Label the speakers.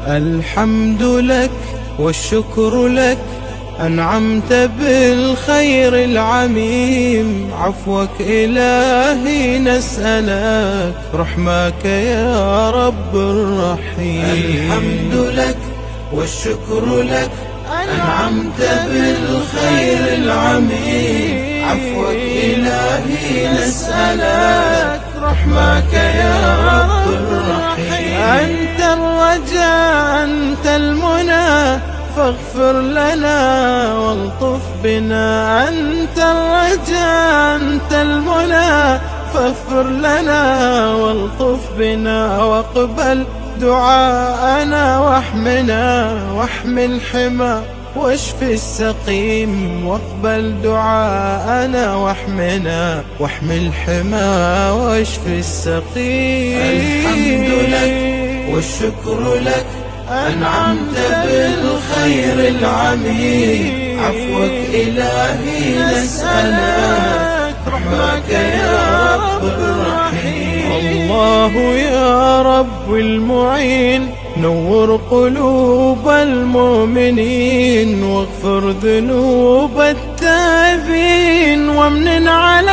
Speaker 1: الحمد لك والشكر لك، أنعمت بالخير العميم. عفوك إلهي نسألك، رحمك يا رب الرحيم. الحمد لك والشكر لك، أنعمت بالخير العميم. عفوك إلهي نسألك، رحمك يا رب الرحيم. أنت الرجاء أنت المنى، فاغفر لنا والطف بنا. أنت الرجاء أنت المنى، فاغفر لنا والطف بنا. واقبل دعاءنا واحمنا، واحمي الحمى واشف السقيم. واقبل دعاءنا واحمنا، واحمي الحمى واشف السقيم. الحمد لك والشكر لك، أنعمت بالخير العميم. عفوك إلهي نسألك، رحمك يا رب الرحيم. الله يا رب المعين، نور قلوب المؤمنين، واغفر ذنوب التائبين، وامنن علينا